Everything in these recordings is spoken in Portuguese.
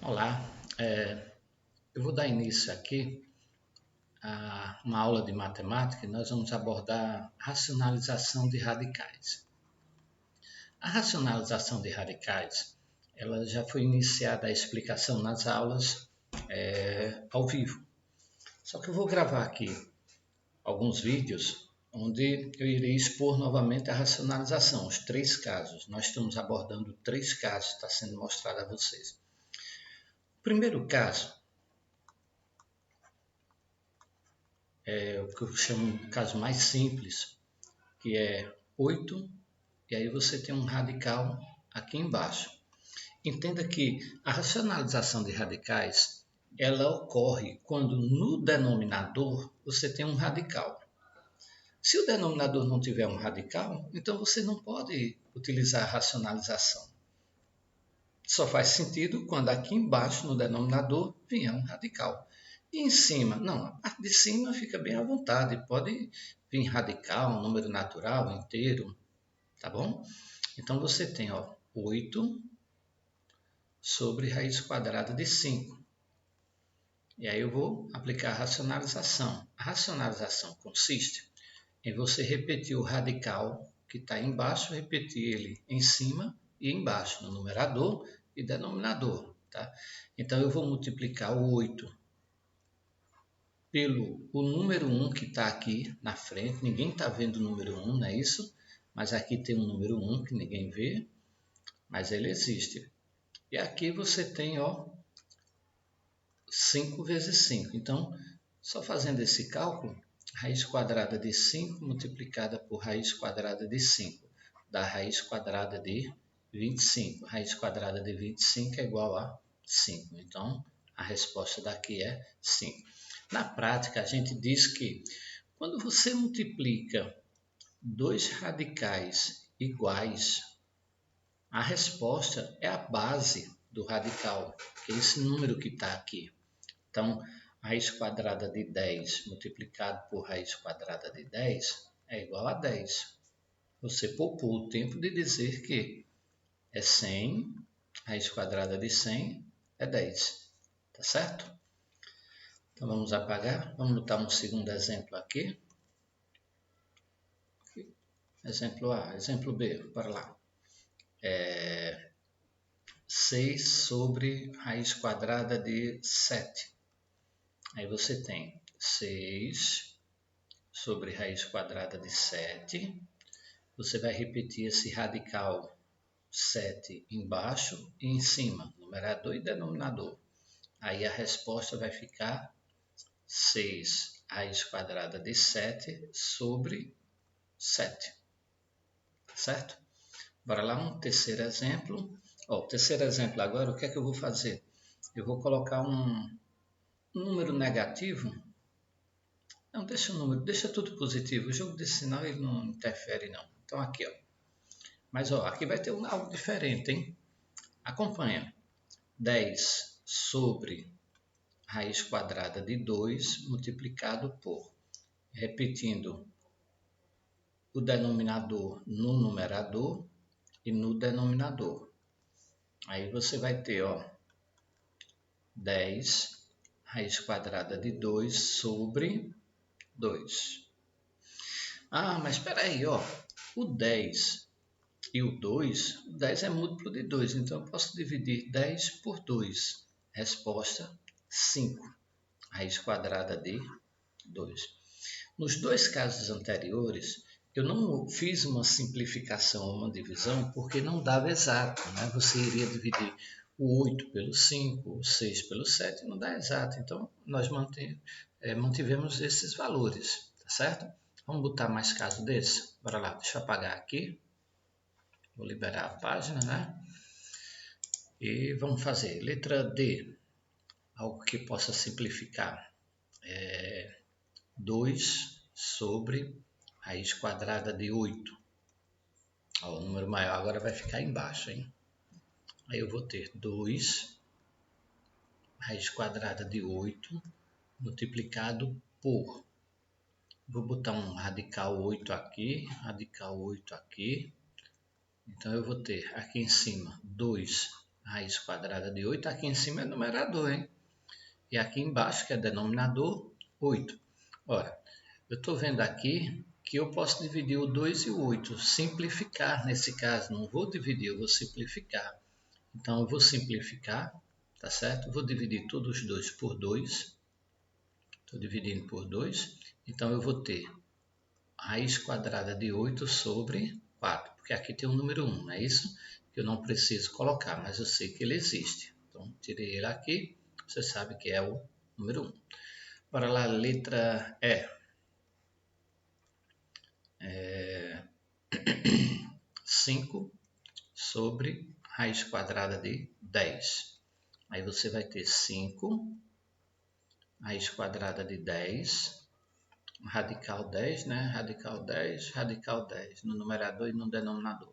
Olá, eu vou dar início aqui a uma aula de matemática e nós vamos abordar racionalização de radicais. A racionalização de radicais, ela já foi iniciada a explicação nas aulas ao vivo. Só que eu vou gravar aqui alguns vídeos onde eu irei expor novamente a racionalização, os três casos. Nós estamos abordando três casos, está sendo mostrado a vocês. O primeiro caso é o que eu chamo de caso mais simples, que é 8, e aí você tem um radical aqui embaixo. Entenda que a racionalização de radicais, ela ocorre quando no denominador você tem um radical. Se o denominador não tiver um radical, então você não pode utilizar a racionalização. Só faz sentido quando aqui embaixo no denominador vier um radical. E em cima? Não, a parte de cima fica bem à vontade. Pode vir radical, um número natural, inteiro, tá bom? Então você tem 8 sobre raiz quadrada de 5. E aí eu vou aplicar a racionalização. A racionalização consiste em você repetir o radical que está embaixo, repetir ele em cima e embaixo, no numerador e denominador. Tá? Então eu vou multiplicar o 8 pelo o número 1 que está aqui na frente. Ninguém está vendo o número 1, não é isso? Mas aqui tem um número 1 que ninguém vê, mas ele existe. E aqui você tem 5 vezes 5. Então, só fazendo esse cálculo, raiz quadrada de 5 multiplicada por raiz quadrada de 5 dá raiz quadrada de 25. Raiz quadrada de 25 é igual a 5. Então, a resposta daqui é 5. Na prática, a gente diz que quando você multiplica dois radicais iguais, a resposta é a base do radical, que é esse número que está aqui. Então, raiz quadrada de 10 multiplicado por raiz quadrada de 10 é igual a 10. Você poupou o tempo de dizer que é 100, raiz quadrada de 100 é 10. Tá certo? Então vamos apagar. Vamos botar um segundo exemplo aqui. Exemplo A, exemplo B, bora lá. 6 sobre raiz quadrada de 7. Aí você tem 6 sobre raiz quadrada de 7. Você vai repetir esse radical 7 embaixo e em cima, numerador e denominador. Aí a resposta vai ficar 6 raiz quadrada de 7 sobre 7. Certo? Bora lá, um terceiro exemplo. O terceiro exemplo agora, o que é que eu vou fazer? Eu vou colocar um número negativo. Não, deixa o número, deixa tudo positivo. O jogo de sinal ele não interfere não. Então aqui, Mas aqui vai ter algo diferente, hein? Acompanha. 10 sobre raiz quadrada de 2 multiplicado por, repetindo o denominador no numerador e no denominador. Aí você vai ter 10 raiz quadrada de 2 sobre 2. Mas espera aí, o 10 e o 2 é múltiplo de 2, então eu posso dividir 10 por 2. Resposta 5, raiz quadrada de 2. Nos dois casos anteriores, eu não fiz uma simplificação ou uma divisão porque não dava exato, né? Você iria dividir o 8 pelo 5, o 6 pelo 7, não dá exato. Então, nós mantivemos esses valores, tá certo? Vamos botar mais caso desse? Bora lá, deixa eu apagar aqui. Vou liberar a página, né? E vamos fazer. Letra D, algo que possa simplificar. 2 sobre raiz quadrada de 8. O número maior agora vai ficar embaixo, hein? Aí eu vou ter 2 raiz quadrada de 8 multiplicado por. Vou botar um radical 8 aqui, radical 8 aqui. Então eu vou ter aqui em cima 2 raiz quadrada de 8. Aqui em cima é numerador, hein? E aqui embaixo, que é denominador, 8. Ora, eu estou vendo aqui que eu posso dividir o 2 e o 8. Simplificar nesse caso, não vou dividir, eu vou simplificar. Então, eu vou simplificar, tá certo? Vou dividir todos os 2 por 2. Estou dividindo por 2. Então, eu vou ter raiz quadrada de 8 sobre 4. Porque aqui tem o número 1, não é isso? Que eu não preciso colocar, mas eu sei que ele existe. Então, tirei ele aqui. Você sabe que é o número 1. Bora lá, letra E. 5 sobre raiz quadrada de 10. Aí você vai ter 5, raiz quadrada de 10, radical 10, né? Radical 10, radical 10, no numerador e no denominador.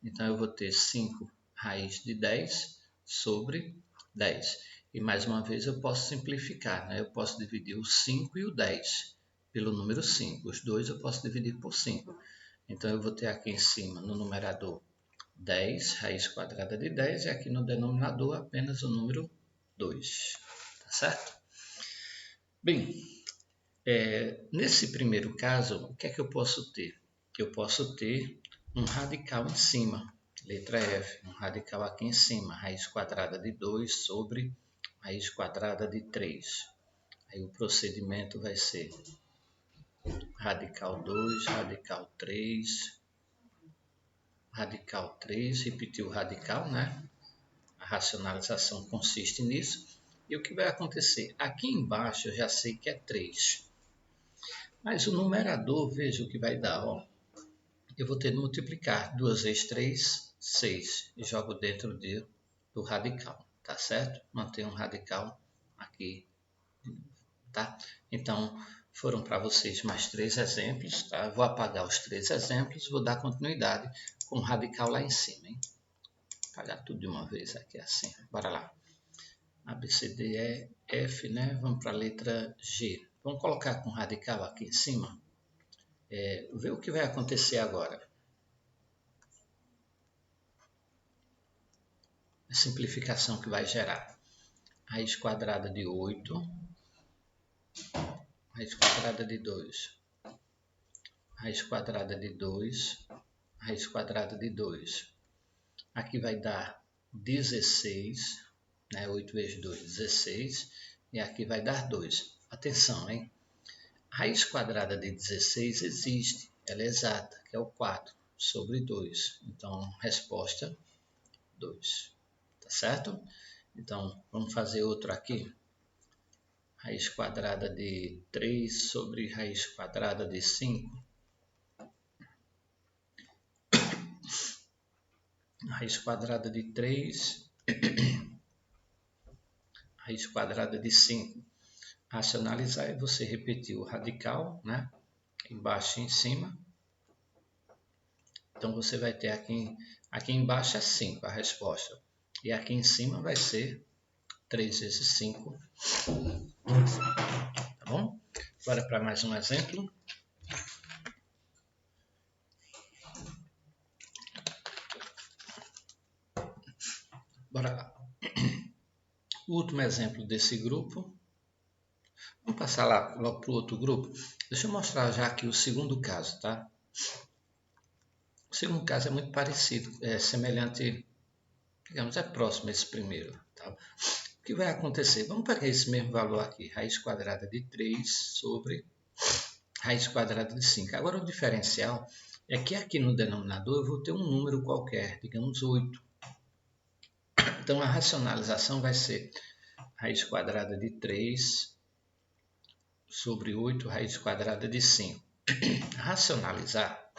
Então, eu vou ter 5 raiz de 10 sobre 10. E mais uma vez eu posso simplificar, né? Eu posso dividir o 5 e o 10 pelo número 5. Os dois eu posso dividir por 5. Então, eu vou ter aqui em cima, no numerador, 10, raiz quadrada de 10, e aqui no denominador apenas o número 2. Tá certo? Bem, nesse primeiro caso, o que é que eu posso ter? Eu posso ter um radical em cima, letra F, um radical aqui em cima, raiz quadrada de 2 sobre raiz quadrada de 3. Aí o procedimento vai ser radical 2, radical 3, radical 3, repetir o radical, né? A racionalização consiste nisso. E o que vai acontecer? Aqui embaixo eu já sei que é 3. Mas o numerador, veja o que vai dar. Ó. Eu vou ter de multiplicar 2 vezes 3, 6. E jogo dentro do radical, tá certo? Mantenho um radical aqui, tá? Então, foram para vocês mais 3 exemplos, tá? Vou apagar os 3 exemplos, vou dar continuidade com o radical lá em cima, hein? Apagar tudo de uma vez aqui assim. Bora lá. A, B, C, D, E, F, né? Vamos para a letra G. Vamos colocar com radical aqui em cima. Ver o que vai acontecer agora. A simplificação que vai gerar. Raiz quadrada de 8. Raiz quadrada de 2. Raiz quadrada de 2. Raiz quadrada de 2. Aqui vai dar 16. Né? 8 vezes 2, 16. E aqui vai dar 2. Atenção, hein? Raiz quadrada de 16 existe, ela é exata, que é o 4 sobre 2. Então, resposta 2. Tá certo? Então, vamos fazer outro aqui. Raiz quadrada de 3 sobre raiz quadrada de 5. Raiz quadrada de 3, raiz quadrada de 5. Racionalizar é você repetir o radical, né? Embaixo e em cima. Então, você vai ter aqui embaixo é 5 a resposta. E aqui em cima vai ser 3 vezes 5. Tá bom? Agora para mais um exemplo. Bora lá. O último exemplo desse grupo. Vamos passar lá logo para o outro grupo. Deixa eu mostrar já aqui o segundo caso, tá? O segundo caso é muito parecido, é semelhante, digamos, é próximo a esse primeiro. Tá? O que vai acontecer? Vamos pegar esse mesmo valor aqui, raiz quadrada de 3 sobre raiz quadrada de 5. Agora o diferencial é que aqui no denominador eu vou ter um número qualquer, digamos 8. Então a racionalização vai ser raiz quadrada de 3 sobre 8 raiz quadrada de 5. Racionalizar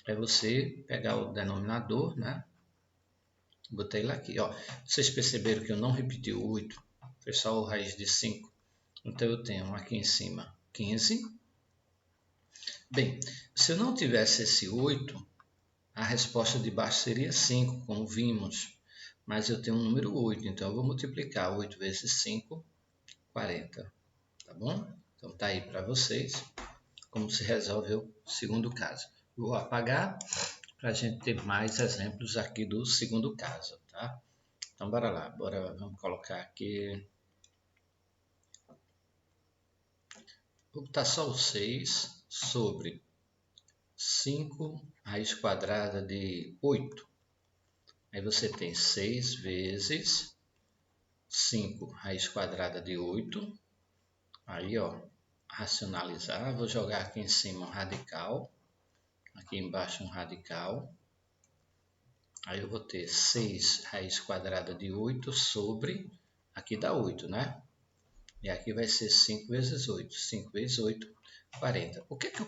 é você pegar o denominador, né? Botei lá aqui, ó. Vocês perceberam que eu não repeti o 8, foi só o raiz de 5. Então eu tenho aqui em cima 15. Bem, se eu não tivesse esse 8, a resposta de baixo seria 5, como vimos. Mas eu tenho um número 8, então eu vou multiplicar 8 vezes 5, 40. Tá bom? Então tá aí para vocês como se resolve o segundo caso. Vou apagar para a gente ter mais exemplos aqui do segundo caso, tá? Então, bora lá. Vamos colocar aqui. Vou botar só o 6 sobre 5 raiz quadrada de 8. Aí você tem 6 vezes 5 raiz quadrada de 8. Aí, ó, racionalizar. Vou jogar aqui em cima um radical. Aqui embaixo um radical. Aí eu vou ter 6 raiz quadrada de 8 sobre... Aqui dá 8, né? E aqui vai ser 5 vezes 8. 5 vezes 8, 40. O que é que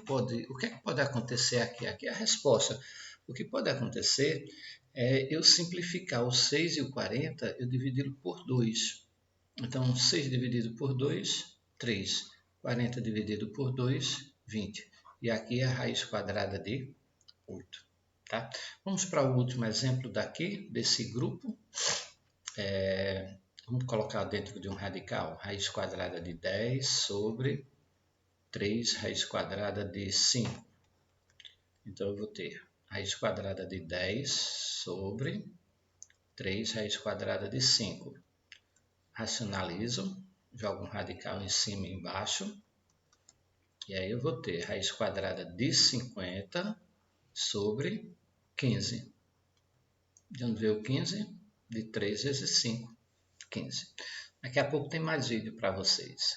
pode acontecer aqui? Aqui é a resposta. O que pode acontecer é eu simplificar o 6 e o 40, eu dividi-lo por 2. Então, 6 dividido por 2, 3. 40 dividido por 2, 20. E aqui é a raiz quadrada de 8. Tá? Vamos para o último exemplo daqui, desse grupo. Vamos colocar dentro de um radical, raiz quadrada de 10 sobre 3 raiz quadrada de 5. Então, eu vou ter raiz quadrada de 10 sobre 3 raiz quadrada de 5. Racionalizo, jogo um radical em cima e embaixo. E aí eu vou ter raiz quadrada de 50 sobre 15. De onde veio o 15? De 3 vezes 5, 15. Daqui a pouco tem mais vídeo para vocês.